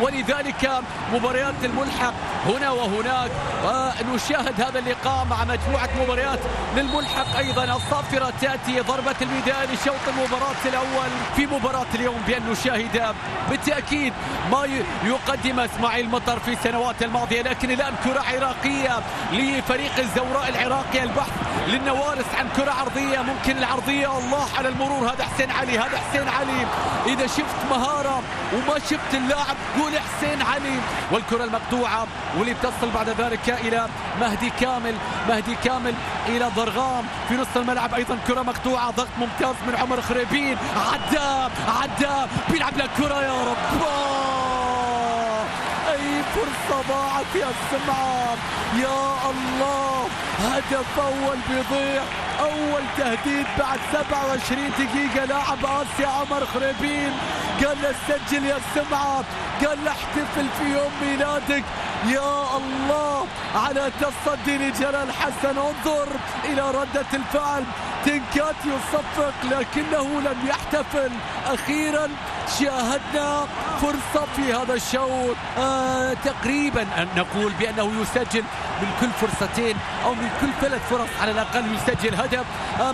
ولذلك مباريات الملحق هنا وهناك، ونشاهد هذا اللقاء مع مجموعة مباريات للملحق أيضا. الصافرة تأتي ضربة البداية لشوط المباراة الأول في مباراة اليوم، بأن نشاهد بالتأكيد ما يقدم إسماعيل مطر في السنوات الماضية، لكن الآن كرة عراقية لفريق الزوراء العراقي، البحث للنوارس عن كرة عرضية، ممكن العرضية، الله على المرور، هذا حسين علي، هذا حسين علي، إذا شفت مهارة وما شفت اللاعب قول حسين علي. والكرة المقطوعة واللي بتصل بعد ذلك إلى مهدي كامل، مهدي كامل إلى ضرغام في نص الملعب، أيضا كرة مقطوعة، ضغط ممتاز من عمر خريبين، عدى بيلعب لك كرة، يا رب أي فرصة ضاعت يا السمعة، يا الله، هدف أول بيضيع، أول تهديد بعد 27 دقيقة، لاعب آسيا عمر خريبين قال له سجل يا السمعة، قال له احتفل في يوم ميلادك، يا الله على تصدي لجلال حسن. انظر إلى ردة الفعل، تنكات يصفق لكنه لم يحتفل. أخيرا شاهدنا فرصة في هذا الشوط، تقريبا أن نقول بأنه يسجل من كل فرصتين أو من كل 3 فرص على الأقل يسجل هدف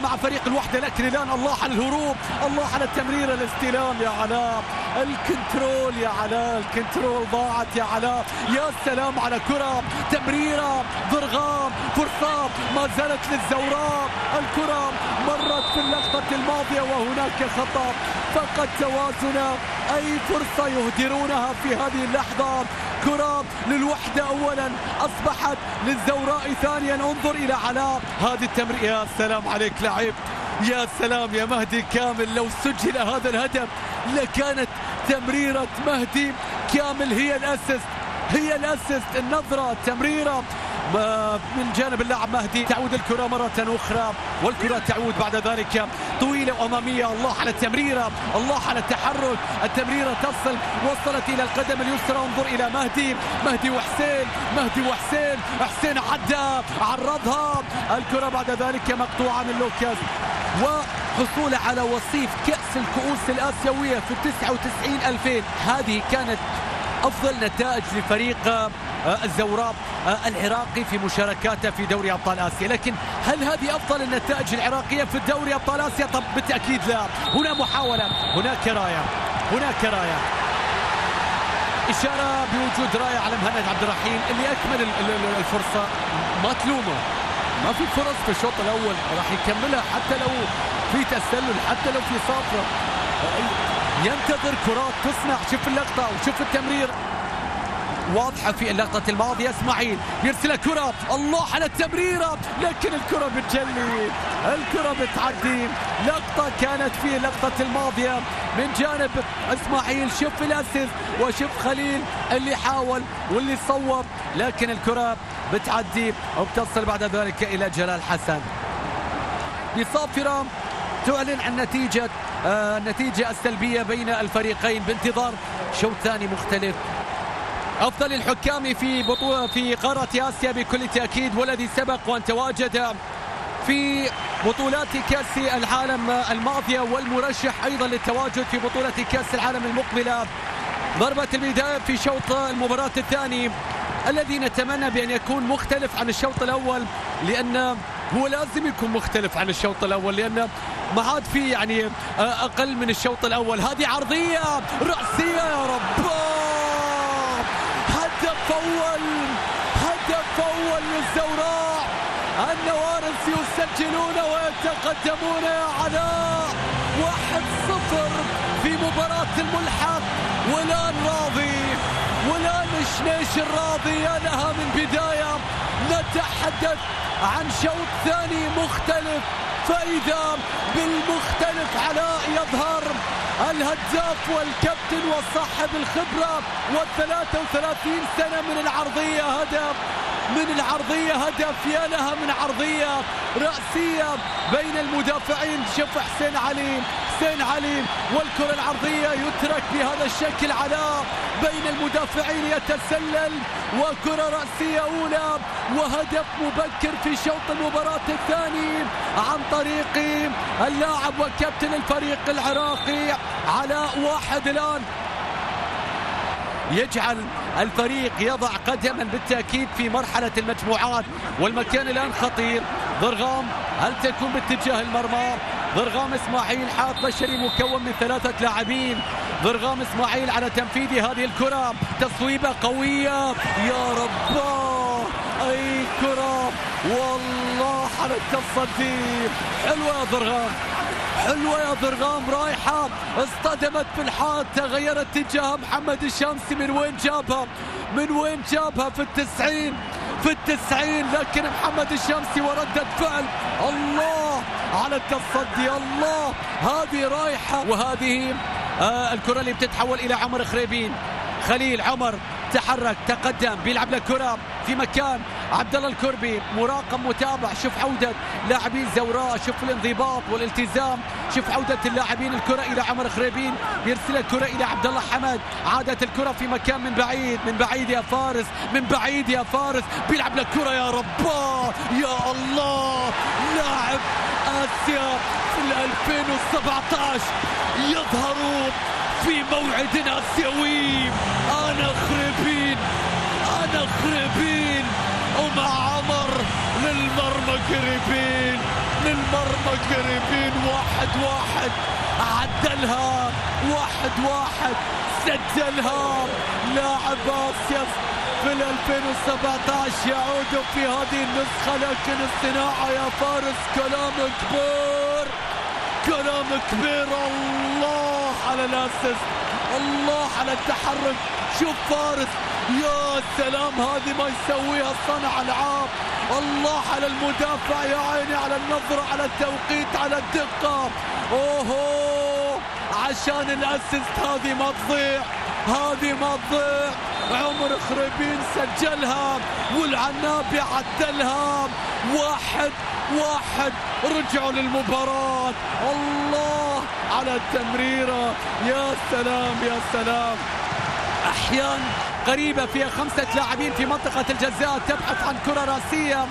مع فريق الوحدة. لكن الآن الله على الهروب، الله على التمرير، الاستلام يا علاء، الكنترول يا علاء، الكنترول ضاعت يا علاء، يا سلام على كرة، تمريرة، ضرغام، فرصة ما زالت للزوراء، الكرة مرت في اللقطة الماضية وهناك خطأ، فقد توازن، أي فرصة يهدرونها في هذه اللحظة. كرة للوحدة أولا، أصبحت للزوراء ثانيا. انظر إلى علاء، هذه التمرير، يا سلام عليك لعيب، يا سلام يا مهدي كامل، لو سجل هذا الهدف لكانت تمريرة مهدي كامل هي الأسست، هي الأسست، النظرة، التمريرة من جانب اللاعب مهدي، تعود الكرة مرة أخرى، والكرة تعود بعد ذلك طويلة وأمامية، الله على التمريرة، الله على التحرك، التمريرة تصل، وصلت إلى القدم اليسرى. انظر إلى مهدي، مهدي وحسين، مهدي وحسين، حسين عدى، عرضها، الكرة بعد ذلك مقطوعة من لوكاس. وحصوله على وصيف كأس الكؤوس الآسيوية في 99-2000، هذه كانت أفضل نتائج لفريق الزوراء العراقي في مشاركاته في دوري أبطال آسيا. لكن هل هذه أفضل النتائج العراقية في الدوري أبطال آسيا؟ طب بالتأكيد لا. هنا محاولة، هناك راية، هناك راية، إشارة بوجود راية على مهند عبد الرحيم اللي أكمل الفرصة، ما تلومه، ما في فرص في الشوط الأول، راح يكملها حتى لو في تسلل، حتى لو في صافرة، ينتظر كرات تصنع. شوف اللقطة وشوف التمرير، واضحة في اللقطة الماضية، اسماعيل يرسل كرة، الله على التمريرة، لكن الكرة بتجلي، الكرة بتعدي. لقطة كانت في اللقطة الماضية من جانب اسماعيل، شوف الاسيست وشوف خليل اللي حاول واللي صوب، لكن الكرة بتعدي وبتصل بعد ذلك إلى جلال حسن. بصافرة تعلن عن النتيجة السلبية بين الفريقين بانتظار شوط ثاني مختلف. أفضل الحكام في قارة آسيا بكل تأكيد، والذي سبق وأن تواجد في بطولات كأس العالم الماضية والمرشح أيضا للتواجد في بطولة كأس العالم المقبلة. ضربة البداية في شوط المباراة الثاني الذي نتمنى بأن يكون مختلف عن الشوط الأول، لأن هو لازم يكون مختلف عن الشوط الأول، لأن ما عاد في يعني أقل من الشوط الأول. هذه عرضية رأسية، يا رب، هدف أول للزوراء، النوارس يسجلون ويتقدمون يا علاء 1-0 في مباراة الملحق. والآن راضي، والآن شنيش الراضي، يا لها من بداية نتحدث عن شوط ثاني مختلف، فإذا بالمختلف علاء يظهر الهداف والكابتن وصاحب الخبرة و33 سنة من العرضية، هدف، يا لها من عرضية رأسية بين المدافعين. شوف حسين علي والكرة العرضية يترك بهذا الشكل علاء بين المدافعين، يتسلل وكرة رأسية أولى وهدف مبكر في شوط المباراة الثاني عن طريق اللاعب وكابتن الفريق العراقي علاء. 1 الآن يجعل الفريق يضع قدما بالتأكيد في مرحلة المجموعات. والمكان الآن خطير. ضرغام هل تكون باتجاه المرمى؟ ضرغام إسماعيل حاط بشري مكون من 3 لاعبين. ضرغام إسماعيل على تنفيذ هذه الكرة، تصويبة قوية يا رباه، أي كرة والله على التصدي. حلوة يا ضرغام، حلوة يا ضرغام، رايحة اصطدمت في الحائط، تغير اتجاه محمد الشامسي. من وين جابها؟ من وين جابها؟ في التسعين، لكن محمد الشامسي وردة فعل. الله على التصدي، الله، هذه رايحة. وهذه الكرة اللي بتتحول إلى عمر خريبين. خليل عمر تحرك، تقدم، بيلعب لكرة في مكان عبد الله الكربي، مراقب متابع. شوف عودة لاعبين زوراء، شوف الانضباط والالتزام، شوف عودة اللاعبين. الكرة إلى عمر خريبين، يرسل الكرة إلى عبد الله حمد. عادت الكرة في مكان من بعيد، من بعيد يا فارس، من بعيد يا فارس، بيلعب لكرة يا رباه يا الله. لاعب آسيا في 2017 يظهرون في موعد آسيوي. أنا خريبين، أنا خريبين، ومع عمر للمرمى قريبين، للمرمى قريبين. 1-1 عدلها، 1-1 سجلها. لاعب آسيا في 2017 يعود في هذه النسخة، لكن الصناعة يا فارس كلام كبير، كلام كبير. الله على الاسيست، الله على التحرك. شوف فارس، يا سلام، هذه ما يسويها صنع العاب. الله على المدافع، يا عيني على النظرة، على التوقيت، على الدقة. اوهو، عشان الاسيست هذه ما تضيع، هذه ما تضيع. عمر خريبين سجلها والعنابي عدلها. 1-1 رجعوا للمباراة. الله على التمريرة، يا سلام يا سلام. أحيان قريبة فيها 5 لاعبين في منطقة الجزاء، تبحث عن كرة راسية،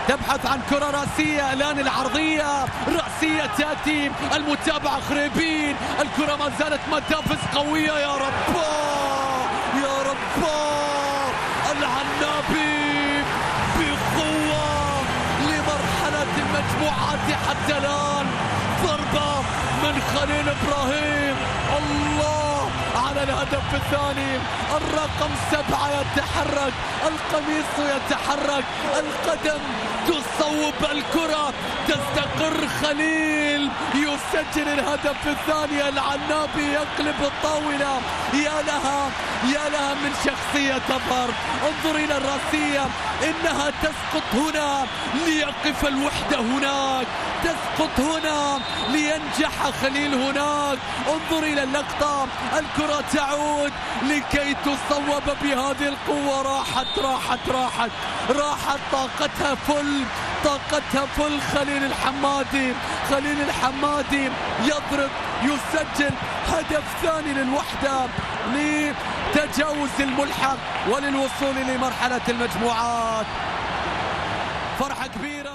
تبحث عن كرة راسية. الآن العرضية رأسية تأتي، المتابعة خريبين، الكرة ما زالت متافز قوية. يا رباه يا رباه، العنابي بقوة لمرحلة المجموعات حتى الآن. ضربة من خليل إبراهيم، الله على الهدف الثاني. الرقم 7 يتحرك، القميص يتحرك، القدم تصوب الكرة، تستقر. خليل يسجل الهدف الثاني، العنابي يقلب الطاولة. يا لها، يا لها من شخصية تظهر. انظر إلى الراسية، إنها تسقط هنا ليقف الوحدة هناك، تسقط هنا لينجح خليل هناك. انظر إلى اللقطة، الكرة تعود لكي تصوب بهذه القوة. راحت راحت راحت راحت، طاقتها فل، طاقتها فل. خليل الحمادي، خليل الحمادي يضرب، يسجل هدف ثاني للوحدة لتجاوز الملحق وللوصول لمرحلة المجموعات. فرحة كبيرة.